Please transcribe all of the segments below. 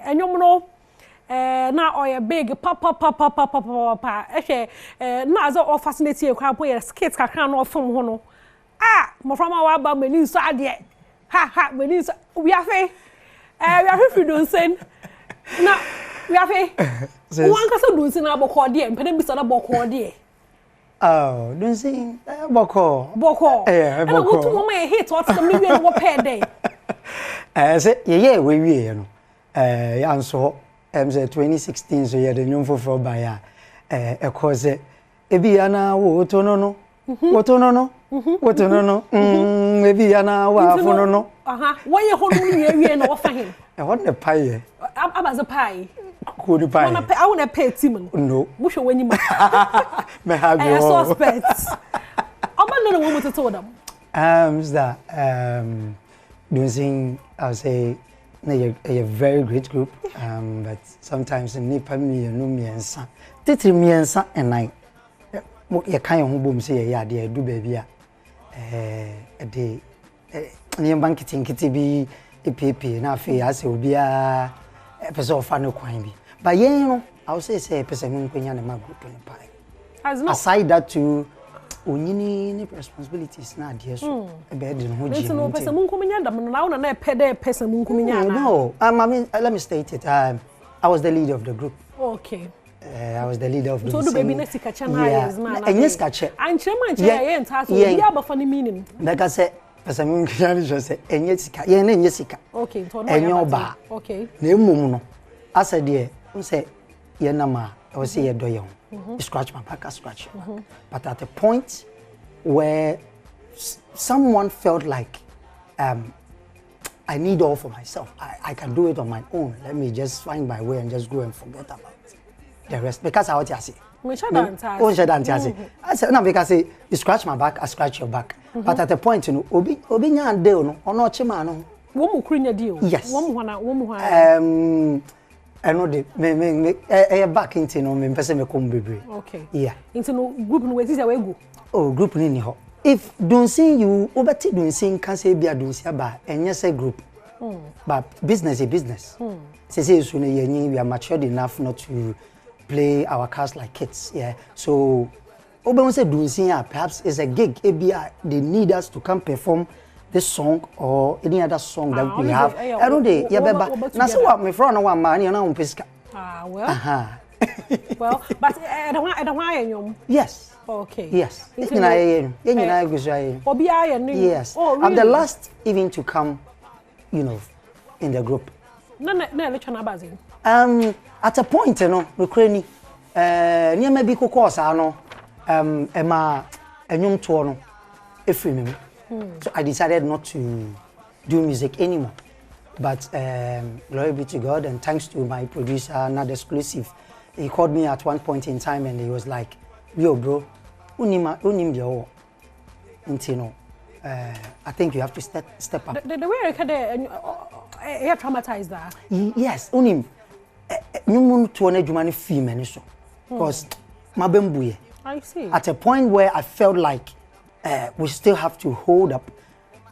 enyom no na oye big papa na as o fascinate you kwa boy skits kakra na ofom ho no mo from wa ba mani so ade ha mani so Wiafe Wiafe Dunsin na Wiafe wan ka so Dunsin na boko de mpede bi so na boko de oh Dunsin boko boko na go to mo hit what some we no pay day say ye we no yanso say 2016 so ye the nyom foforo ba ya cause ebi yana wo to no ebi yana wa fo no what ye ho no we no fa him what the pie abaza pie could pie I want to pay team no mush when you me have your suspects I'm not one to tell them is that Dunsin I'll say a very great group but sometimes nipa mi no miensa titiri miensa and I you kan ho bom say ya de adu ba bia de ne bankitin kiti bi epepe na afi ase obi a pese ofa no kwan bi but yen no I will say pese mun kwanya na magroup no pai aside that to onyini responsibilities na de so e be de no ji no pese mun kwanya dam na na pede pese mun kwanya na no let me state it I was the leader of the group okay I was the leader of the so do baby next kacha na yes man yes kacha anche yen ta so bi abafa ni meaning like I said pese mun kwanya just say enye sika yen na enye sika okay to no enye oba okay na emum no asa de say yen na ma I was say ye do ye scratch my back, I scratch your back. But at a point where someone felt like I need all for myself, I can do it on my own. Let me just find my way and just go and forget about the rest. Because I want to say, I said, no, because you scratch my back, I scratch your back. But at a point, you know, obi nyan deal no, or not chimano. Womu krinya deal. Yes. Womu I know the me back into no me person me come bebre. Okay. Yeah. Into no group no wezi we go. Oh, group ni ho. If Dunsin you overtake Dunsin can say be a Dunsin ba enye say group. But business is business. Say so we are matured enough not to play our cards like kids. Yeah. So Oben say Dunsin perhaps is a gig. They need us to come perform this song or any other song that we have. I don't know. Yeah, but now so what? My friend, no one man, you know, pesca. Well. Well, but I don't want any. Yes. Okay. Yes. Yes. I'm the last even to come, you know, in the group. No, bazi. At a point, you know, Ukraine, near maybe course, I know, Emma, a young tour, if you remember. So I decided not to do music anymore. But glory be to God and thanks to my producer, not exclusive. He called me at one point in time and he was like, yo bro, unim yo. I think you have to step up. The way I can traumatized that. Yes, unim. Nyumun tuone jumani female so. Because mabembuye. I see. At a point where I felt like we still have to hold up.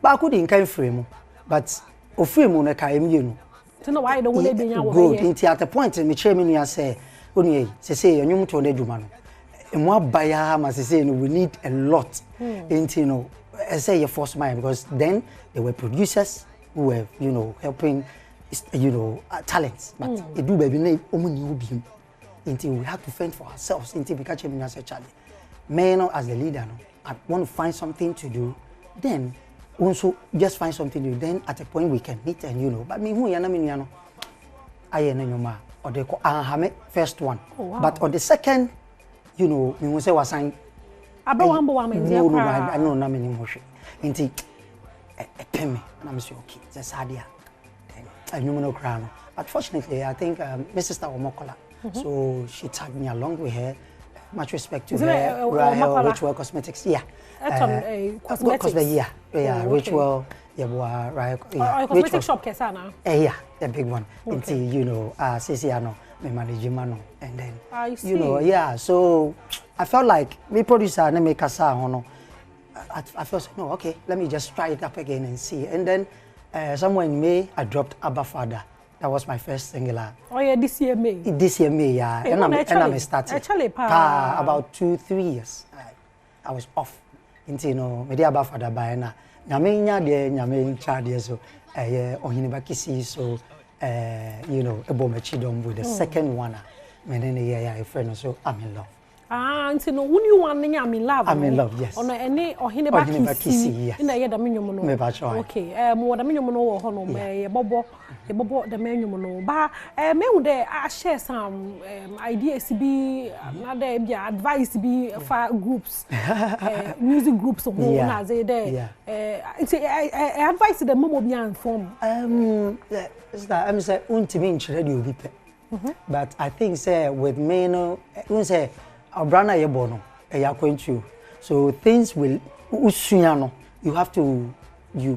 But I couldn't kind frame. But o frame on a kaim you know. So no why don't we be now? Good. At the point me chairman ya say, "Onye, say you to ne juma no. E mo abaya ma say we need a lot." You know, I say you force mine because then there were producers who were, you know, helping, you know, talents. But it do baby name omuni obi. Until we have to fend for ourselves. Until we catch him as a child. Me as the leader no. I want to find something to do, then also just find something to do. Then at a point we can meet and you know. But me who yana me no, I yana nyoma or they call ahame first one. Oh, wow. But on the second, you know, me who say was saying. No, I know na me ni moshi. Inti peme na me say okay, that's hadia. Then I knew no crown. But fortunately, I think my sister Omokola, so she tagged me along with her. Much respect to her, Ritual Cosmetics. Yeah. Cosmetics. Yeah. Ritual. Cosmetic shop, Kesana. Yeah, the big one. Until you know, Ceciano, my management, and then you know, yeah. So I felt like me producer, me make a sound. I felt no, okay, let me just try it up again and see. And then somewhere in May, I dropped Abba Father. That was my first single. Oh yeah, this year May. This year May, yeah. And I'm starting. Actually, about 2-3 years. I was off. Into me dey about father by na. Nyame nya de nyame ncha de so ohiniba kisi so ebomachidom with the second one. Me ne friend so I'm in love. Nti no wuni wan nya I'm in love. I'm in love, yes. Ono ene ohiniba kisi yes. Na ye da menwom no. Me ba choy. Okay, mo da menwom no wo ho no ye bobo da menwom no. Ba me hu de a share some ideas be na there be advice be for groups. Music groups so na say there. Advice the momo be inform. Is that I'm say untimi nchire de obi pe. But I think say with me no say Obrana yebono yakwenchu. So things will usunyano. You have to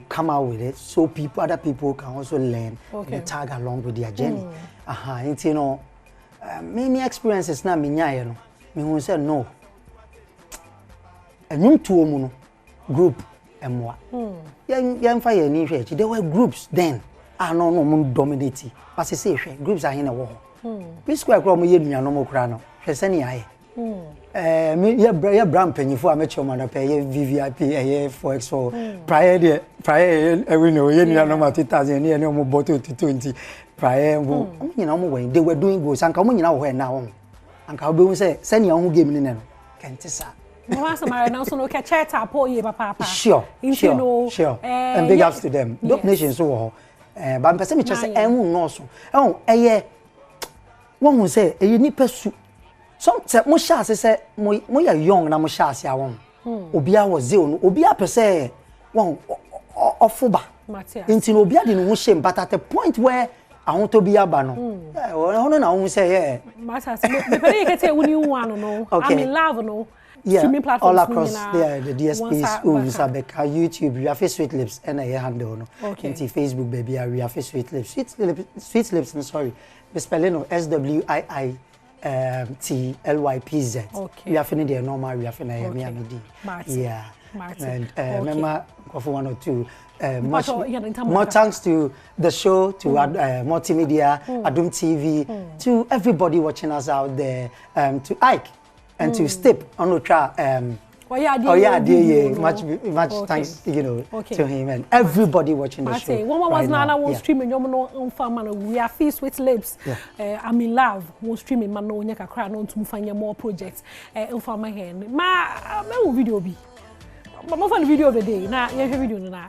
come out with it so other people can also learn and tag along with their journey. Me experiences na minya no. Me who say no. Enyum tuo mu no group emwa. Yan fa ye ni hwe. There were groups then. No mun dominate. But say groups are in a war. Bi square kro mo ye nuano mo kra no. Hwe se ne aye. Me ya brand penyifo amateur man pay VVIP 4x4 prior we know ye nuano ma 2000 ye no mo bottle 20 prior mo nyina mo when they were doing goals anka mo nyina wo he na wo anka obehu say ne ho game ni ne no kentisa no was mara now so no ka cheta po ye papa sure and big ups to them dop nation so wo but person me just enhu no so eye won say eye ni pesu some say mo sha say mo ya young na mo sha ase awon obia was zero no obia per say won ofuba into no obia de no shame but at the point where I want to be aba no no na won say matter me pere ke tell woni one no I'm in love no streaming platforms all across the DSPs Sabeka YouTube Wiafe Sweet Lips and a handle no into Facebook baby Wiafe Sweet Lips Sweet Lips no sorry the spelling no SWII TLYPZ. Okay. We are finished the normal. We are finished. Yeah. And remember, for 1 or 2. More thanks to the show, to multimedia, Adom TV, to everybody watching us out there, to Ike and to Step on the much thanks, to him and everybody watching the show. One was Nana won't stream in your farm. We are feast with lips. I'm in love. Won't stream in Mano Nyaka crown on to find more projects. In my hand. My video be. But my fun video of the day. Now, you have video in the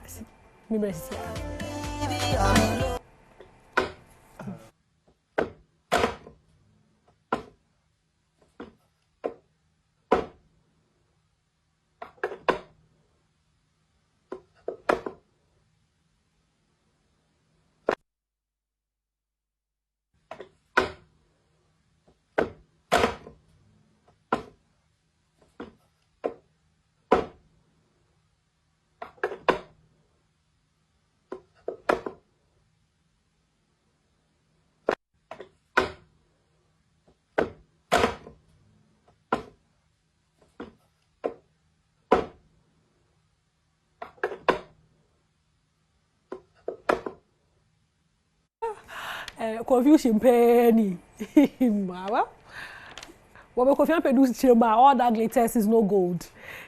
confusion penny. Mama. What we confusion produce chima all that glitters is no gold.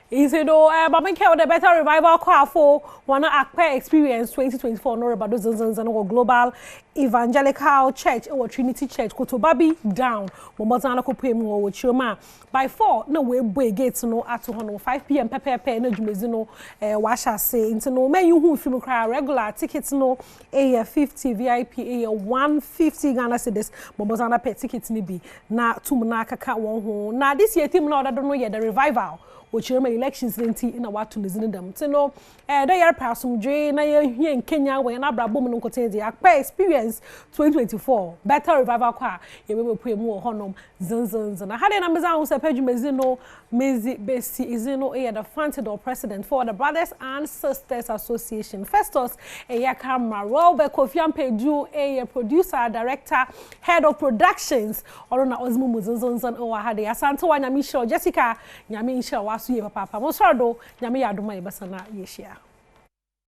He said, "Oh, but me care the better revival call for one Akpe experience 2024 no about those and global evangelical church or Trinity Church Kotobabi down. Momozana ko pay mo with chima by 4 no way boy gates no at 5 p.m. pepe no jumezino washa say into no me you who film cry regular tickets no a 50 VIP a 150 Ghana cedis Momozana pay tickets ni bi na tumna kaka won ho na this year team no that don't know yet the revival which are my elections in a what to listen to them. So no, they are passing Jay na here in Kenya where na brabo no kote the Akpe experience 2024 better revival kwa ye we pray more honom zanzans na had numbers on say page mezino mezi besi izino the founder president for the Brothers and Sisters Association Festus camera Robert Kofian Peju a producer director head of productions or na ozmu zanzans o had asante wa nyami show Jessica nyami show wasu ye papa mo sordo nyami yadoma ye basana ye share